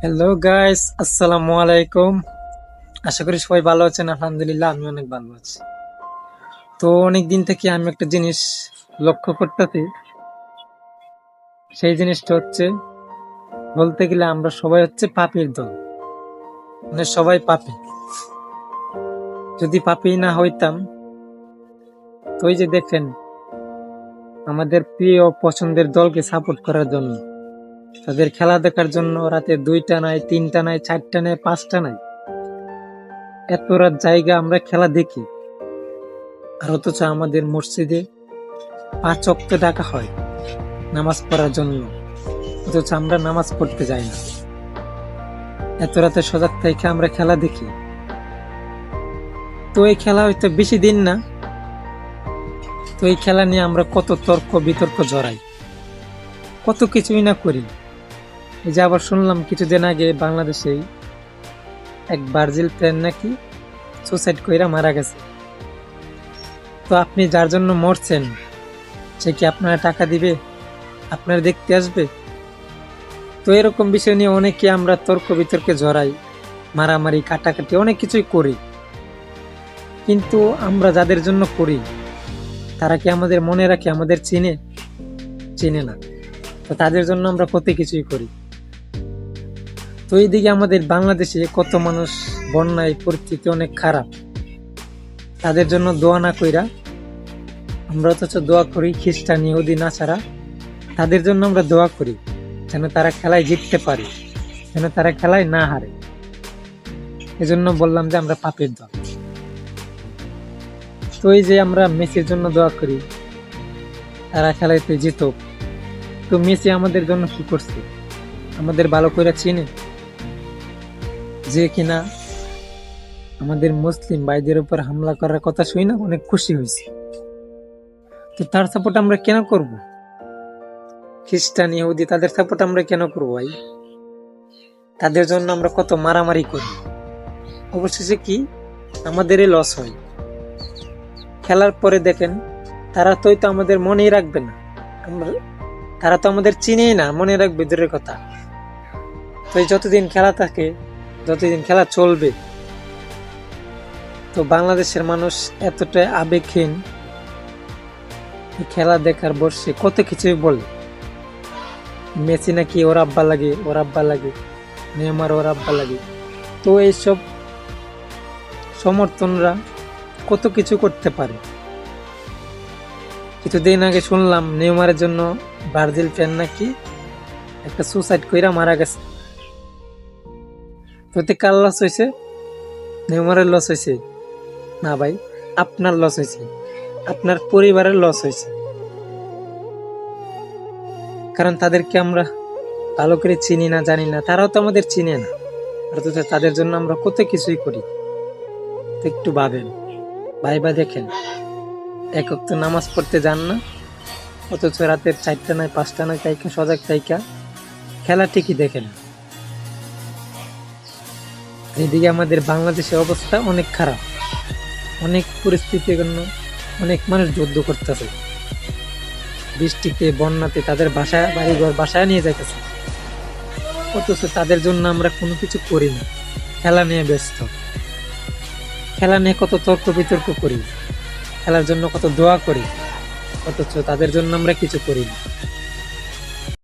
Hello guys, আসসালামু আলাইকুম। আশা করি সবাই ভালো আছেন। আলহামদুলিল্লাহ, আমি অনেক ভালো আছি। তো অনেক দিন থেকে আমি একটা জিনিস লক্ষ্য করতেছি। সেই জিনিসটা হচ্ছে, বলতে গেলে আমরা সবাই হচ্ছে পাপীর দল, মানে সবাই পাপী। যদি পাপী না হইতাম, তো ওই যে দেখেন, আমাদের প্রিয় পছন্দের দলকে সাপোর্ট করার জন্য, তাদের খেলা দেখার জন্য রাতে 2টা নাই, 3টা নাই, 4টা নাই, 5টা নাই, এত রাত জায়গা আমরা খেলা দেখি। আর অথচ আমাদের মসজিদে 5 ওয়াক্ত ডাকা হয় নামাজ পড়ার জন্য, অথচ আমরা নামাজ পড়তে যাই না। এত রাতে সজাগ থেকে আমরা খেলা দেখি। তো এই খেলা হয়তো বেশি দিন না, তো এই খেলা নিয়ে আমরা কত তর্ক বিতর্ক জড়াই, কত কিছুই না করি। এই যে আবার শুনলাম কিছুদিন আগে বাংলাদেশে এক ব্রাজিল প্লেয়ার নাকি সুসাইড কইরা মারা গেছে। তো আপনি যার জন্য মরছেন, সে কি আপনারা টাকা দিবে, আপনারা দেখতে আসবে? তো এরকম বিষয় নিয়ে অনেকে আমরা তর্ক বিতর্কে জড়াই, মারামারি কাটাকাটি অনেক কিছুই করি। কিন্তু আমরা যাদের জন্য করি, তারা কি আমাদের মনে রাখে, আমাদের চিনে? চিনে না। তো তাদের জন্য আমরা কত কিছুই করি। তো এইদিকে আমাদের বাংলাদেশে কত মানুষ বন্যায়, পরিস্থিতি অনেক খারাপ, তাদের জন্য দোয়া না কইরা আমরা অথচ দোয়া করি খ্রিস্টান, ইহুদি, নাসারা, তাদের জন্য আমরা দোয়া করি যেন তারা খেলায় জিততে পারে, যেন তারা খেলায় না হারে। এজন্য বললাম যে আমরা পাপের দল। তো এই যে আমরা মেসির জন্য দোয়া করি, তারা খেলাইতে জিতুক। তো মেসি আমাদের জন্য কি করছে? আমাদের ভালো করে চিনে? যে কিনা আমাদের মুসলিম ভাইদের উপর হামলা করার কথা শুই না অনেক খুশি হয়েছে। তো তার সাপোর্ট আমরা কেন করব? খ্রিস্টান, ইহুদি, তাদের সাপোর্ট আমরা কেন করবো ভাই? তাদের জন্য আমরা কত মারামারি করি, অবশেষে কি আমাদেরই লস হয়। খেলার পরে দেখেন, তারা তো আমাদের মনেই রাখবে না, তারা তো আমাদের চিনেই না, মনে রাখবে দূরের কথা। তো যতদিন খেলা থাকে, যতদিন খেলা চলবে, তো বাংলাদেশের মানুষ এতটাই আবেগহীন, খেলা দেখার বসে কত কিছুই বলে। মেসি নাকি ওর আব্বা লাগে, ওর আব্বা লাগে, নেইমার ওর আব্বা লাগে। তো এইসব সমর্থনরা কত কিছু করতে পারে। কিছুদিন আগে শুনলাম নেইমারের জন্য ব্রাজিল ফ্যান নাকি একটা সুসাইড কইরা মারা গেছে। তোতে কার লস হয়েছে? নেইমারের লস হয়েছে না ভাই, আপনার লস হয়েছে, আপনার পরিবারের লস হয়েছে। কারণ তাদেরকে আমরা ভালো করে চিনি না, জানি না, তারাও তো আমাদের চিনে না, অথচ তাদের জন্য আমরা কত কিছুই করি। তো একটু ভাবেন, ভাইবা দেখেন, একক তো নামাজ পড়তে যান না, অথচ রাতের 4টা নয় 5টা নয় তাইকা সজাগ তাইকা খেলা ঠিকই দেখেন। এদিকে আমাদের বাংলাদেশের অবস্থা অনেক খারাপ, অনেক পরিস্থিতির জন্য অনেক মানুষ যুদ্ধ করতেছে, বৃষ্টিতে, বন্যাতে তাদের বাসায়, বাড়িঘর বাসায় নিয়ে যাইতেছে, অথচ তাদের জন্য আমরা কোনো কিছু করি না। খেলা নিয়ে ব্যস্ত, খেলা নিয়ে কত তর্ক বিতর্ক করি, খেলার জন্য কত দোয়া করি, অথচ তাদের জন্য আমরা কিছু করি না।